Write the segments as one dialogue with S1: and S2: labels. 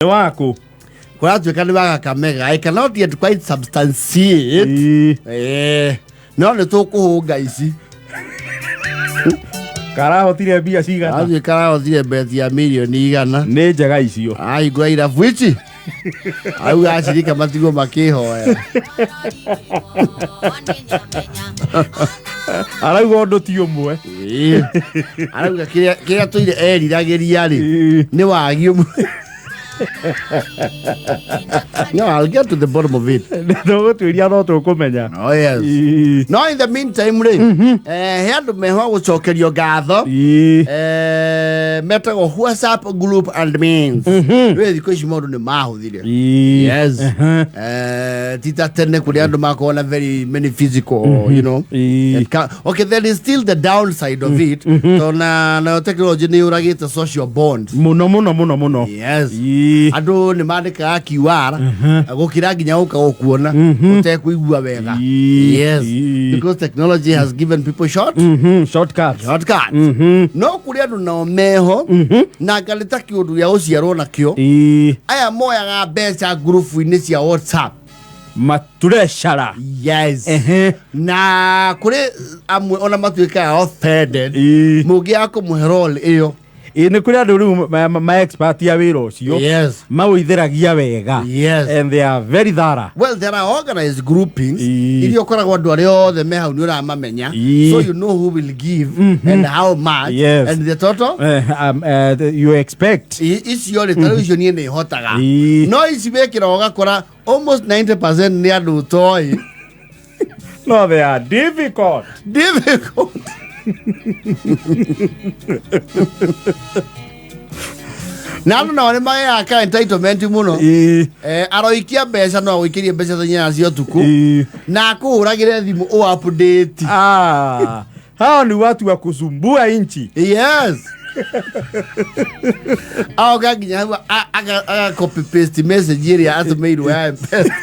S1: wako
S2: kwa tu kana waka kamega I cannot yet quite substantiate no le to kuhunga ici
S1: karahotire mbia cigana
S2: aje karahotire beti ya milioni igana
S1: nĩ njega icio
S2: ai gwa ira fuichi au ashirika matigo makihoya
S1: arauga ũndũ ti ũmwe
S2: arauga kĩrĩa tũire eriragĩria rĩ nĩ wagi ũmwe. No, I'll get to the bottom of it.
S1: No,
S2: oh, yes. No, in the meantime, here me ho gucokerio ngatho. Metago WhatsApp group and means. Really, because you modu ne mahuthire. Yes. Tita tene kuri andu makona very many physical, you know. Okay, there is still the downside of it. So na technology ni uragite social bonds.
S1: Muno.
S2: Yes. Ado ni mandika QR gukira ginya ukagukuona utekuigua wega. Yes, because technology has given people shortcuts. No kuri andu na meho na galita kiundu ya uciarwo nakio aya moya ga mbeca group ini cia WhatsApp
S1: matureshara.
S2: Yes. Na kuri amwe ona matuika offended mugi akumuherol iyo
S1: Ini kuri andu ma expert ya wira ucio mawitheragia wega.
S2: Yes.
S1: And they are very thorough.
S2: Well, there are organized groupings. Irio koragwo andu ari othe me hau ni uramamenya. So you know who will give and how much.
S1: Yes.
S2: And the total
S1: you expect.
S2: Icio ri television ni ihotaga. No ici bekira ugakora almost 90% ni andu toy.
S1: No, they are difficult.
S2: Nano na wale maya aka entitlement muno aroikia mbeca no gwikirie mbeca nya cio tuku na kuhuragire thimu o update
S1: hao ni watu wa kusumbua inchi.
S2: Yes. Au gaginya aga copy paste message iria atumeirwo ya mpesa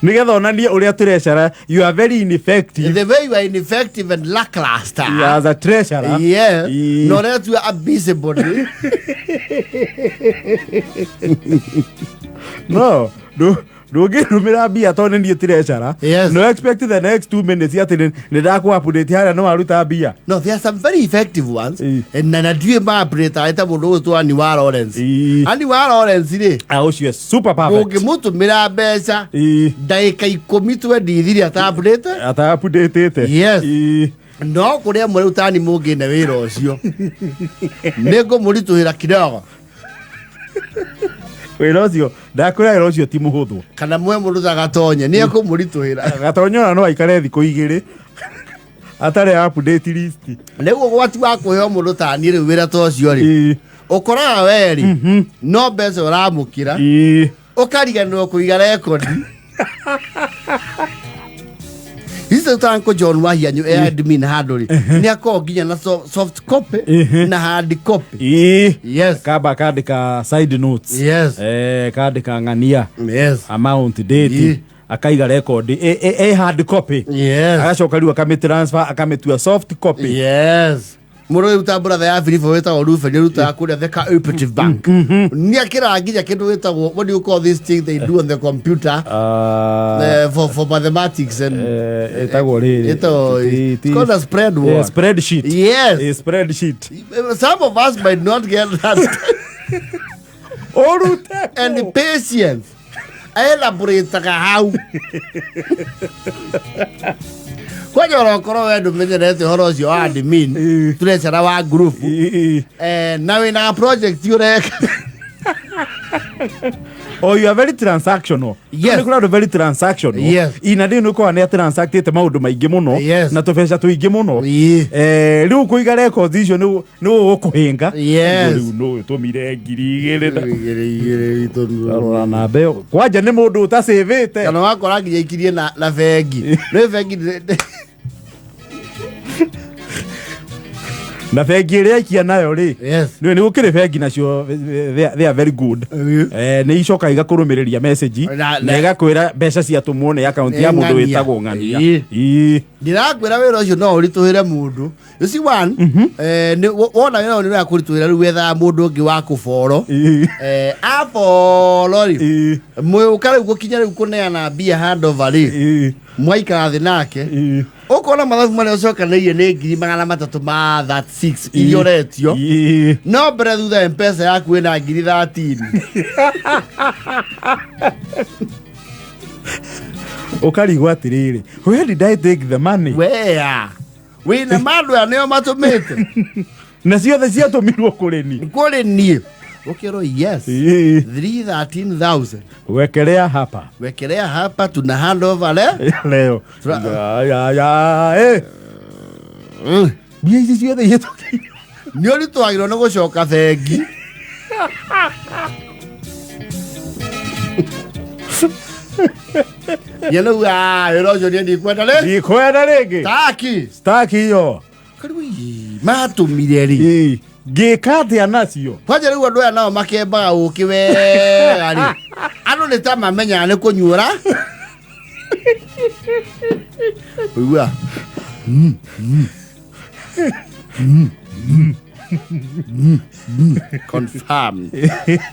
S1: nigetha onanie uria treasurer you are very ineffective.
S2: The way you are ineffective and lackluster.
S1: Yeah, as a treasurer.
S2: Yeah. No, that you are busybody.
S1: No. Rumira bia tone ni treasurer.
S2: Yes.
S1: No expect the next 2 minutes yet ni ndaku update hara no aruta bia.
S2: No, there are some very effective ones. And na due ma update aita mundu to ani wa Lawrence. Ani wa Lawrence ri.
S1: She is super perfect.
S2: Oge mutu mira mbeca. Daika 10 tu ndithiri ata update. Yes. No kuria muri utani mungi na wira ucio. Nego murituhira kidogo.
S1: Wira ucio ndakura wira ucio ti muhuthu
S2: kana mwe mundu gatonya ni akumurituhira
S1: gatonyo no aikare thiku igiri atare update list
S2: lego gwati wa kuheo mundu tani ri wira to ucio ri ukora weri no mbeca uramukira ukariganirwo kuiga record. Hizo tanko John Wahianyu admin handle ni akoginya na soft copy na hard copy. Yes.
S1: Kaba kandika side notes.
S2: Yes.
S1: Kandika ngania.
S2: Yes.
S1: Amount date. Akaiga record hard copy.
S2: Yes.
S1: Agacoka riu akamitransfer akametua soft copy.
S2: Yes. Muro utambura the Africa weta orufe ni ruta kuria the cooperative bank. Ni akira nginya kindu wetagwo what do you call this thing they do on the computer for mathematics and
S1: etagwo riri
S2: it's called a
S1: spreadsheet.
S2: Yes,
S1: a spreadsheet.
S2: Some of us might not get that. And the patience elaborate how kwa joro koro wedu menyerete horo ucio admin treasurer wa group na wina project yureka.
S1: Oh, you are very transactional.
S2: Yes.
S1: You are very transactional.
S2: Yes.
S1: Ina ndi ko ane transactate maundu maingi muno na tubesha tuingi muno. Riu kuiga records icio ni ukuhinga.
S2: Yes.
S1: Riu no tumire ngiri to na beo kwaja ni mundu utasavete
S2: kana wakora nginya ikirie na bengi no bengi
S1: na bengi iria ikia nayo ri
S2: yes
S1: ni gukire bengi nacio they are very good ni icoka igakurumiriria message na igakwira mbeca cia tumwo ni account ya mundu witagwo ng'ania
S2: ndirakwira wira ucio no urituhire mundu you see one ni wona wira ni akurituhira ru wetha mundu ungi wa kuboro aforo ri mwe gukinya ru kuneana bia handover ri mwaikara thi nake ukona mathabu mane ucoka neiye ni 336 irio retio no mbere thutha mpesa yaku ina 13
S1: ukarigwa atiriri where did I take the money
S2: where wina mandu aneo matumite
S1: na ciothe ciatumirwo kuri
S2: ni ukiro yes 313,000
S1: wekelea hapa tuna handover leo bia ici ciothe yetu
S2: ni uri twagirwo ni gucoka thengi yelo rojo ni kwenda rege staki yo karibu matumire ri
S1: ngikate anacio
S2: kwaje riu andu aya nao makembaga ukiwe ari andu ni ta mamenya ni kunyura uwa confirmed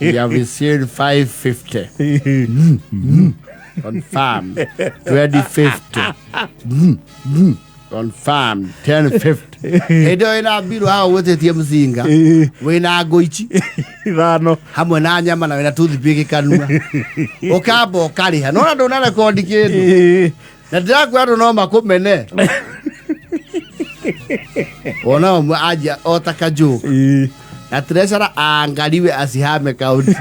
S2: you have received 550 confirmed 2050 confirmed 1050 hedo ina biru hao wote tie mzinga wina goichi
S1: thano
S2: hamwe na nyama na wina toothpick kanua okabo kariha no ndo na record kindu na ndirakwira ndo no makumene ona umwe aja otaka joke na treasure angaliwe asihame kaunti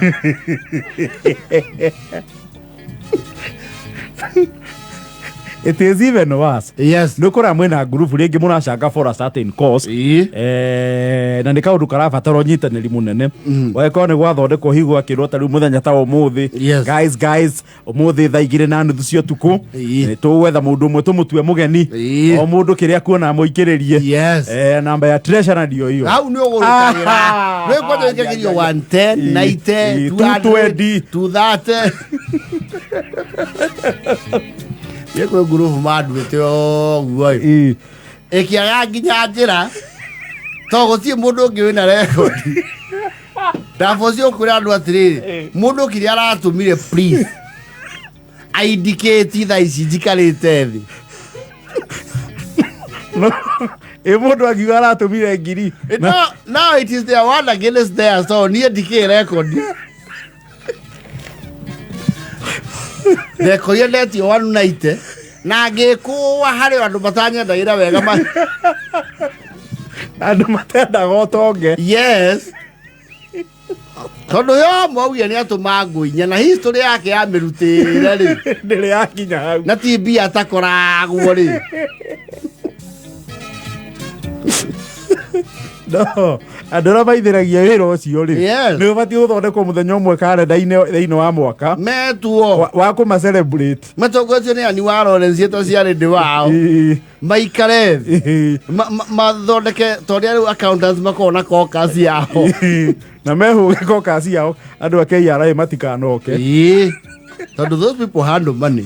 S1: it is even worse
S2: yes
S1: nukora mwena group ringi muracanga for a certain cause na ni kaundu karabatara nyitaniri munene weko ni gwathondekwo higo akirota riu muthenya ta umuthi guys umuthi thaa 2:30 cio tuku ni tuwetha mundu mwe tumutue mugeni o mundu kiria kuona muikiririe namba ya treasure ndio hiyo
S2: au ni ugurukagira we kwaje ngegirio 110 90 220 230 yeko group madu teo guoi ekiaga nginya njira to gutie mundu ngi wina record ndafocio kuri andu atiriri mundu kiri aratumire please indicate tha ici njikarite thi
S1: mundu agiwa aratumire ngiri
S2: no it is there one against there so near decay record the koyeleti 190 na ngikuwa hari andu matanya ndaira wega ma
S1: andu matenda gotonge
S2: yes tondu yo mwauye ni atuma nguinya na history yake ya mirutire ri
S1: ndiri yakinya hau
S2: na tibi atakoragwo ri
S1: no andora baithiragia wira ucio ri ni ubati uthondekwo muthenya umwe kalenda-ini thiini wa mwaka
S2: metuo
S1: wa kuma celebrate
S2: matongotio ni ani wa Lawrence yeto ciari ndi wao maikare mathondeke toria riu accountants makona kokasi yao
S1: na mehu kokasi yao andu akeiara matikanoke
S2: tondu those people handle money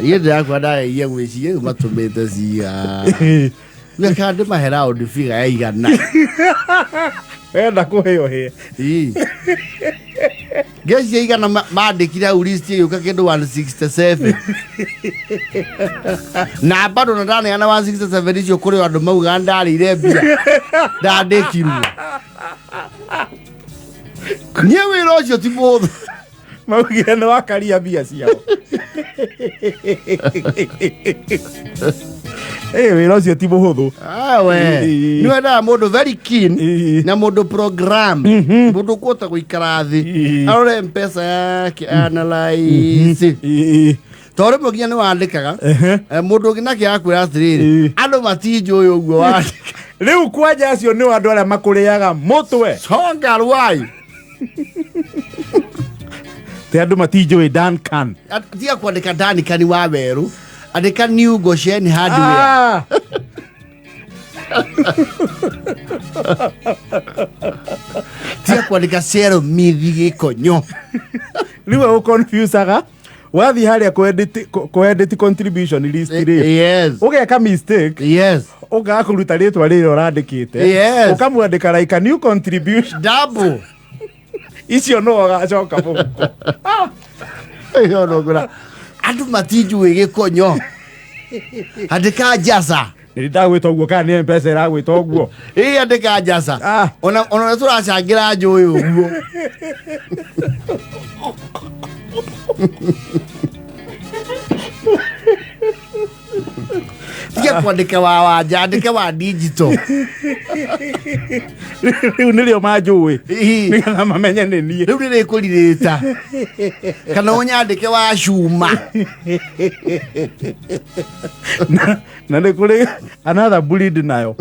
S2: yende akwada ye gwiciye matumite cia we can't mahera o figure ya igana
S1: enda kuheo he
S2: gesi ya igana maandikira ulisti yuka kindu 167 na bado na ndani ana 167 icio kuri andu mauga ndarire mbia ndandikirwo nyewe rocio tibo
S1: maugire no akaria mbia ciao wira ucio ti muhuthu
S2: we ni wenda mundu very keen na mundu program mundu kuota guikara thi arore mpesa yake analyze tore muginya ni wandikaga mundu ngina ki akwira atiriri andu matinjo uyu uguo wandika
S1: riu kwanja acio ni andu aria makuriaga mutwe
S2: songa rwai
S1: te andu matinjo Duncan
S2: tia kwandika Duncan wa weru andika new Goshen hardware tia kwandika cero mithi gikonyo
S1: riwe uconfusaga wathi haria ku-edit contribution list ri ugeka mistake ugakuruta ritwa riri urandikite ukamwandika like a new contribution
S2: double
S1: icio no agacoka muhuko
S2: iyo no gura andu matinjui gikonyo andika jaza
S1: nindagwita uguo kana ni mpesa iragwita uguo
S2: andika jaza ona turacangira njui uguo tiga kwandika wa wanja andika wa digital
S1: riu nirio manjui nigetha mamenye ni nie
S2: riu nirikuririta kana unyandike wa cuma
S1: na ni kuri another breed nayo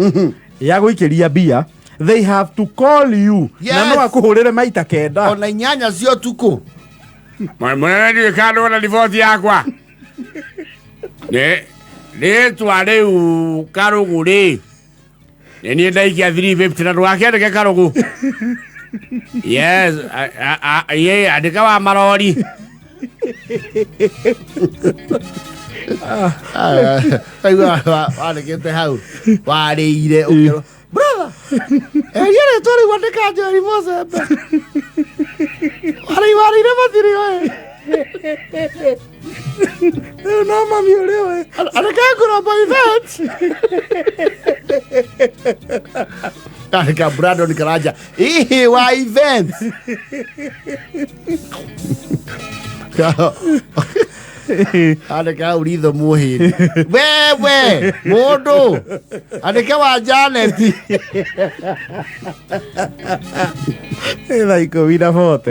S1: ya guikiria bia they have to call you na no akuhurire maita kenda
S2: ona inyanya cio tuku
S3: mwana ni kando na riboti yakwa ne tware u karugu ri ni ndaikia 350 na ndwakendeke karugu yes ye andika wa marori
S2: andikite hau warĩire ukiro brother yere tori wandika jari mozembe warĩire mathiri we
S1: no mami uriwe
S2: andika ngoroba event andika Brandon Karanja wa event andika uritho muhini wewe mundu andika wa Janet
S1: like wira fote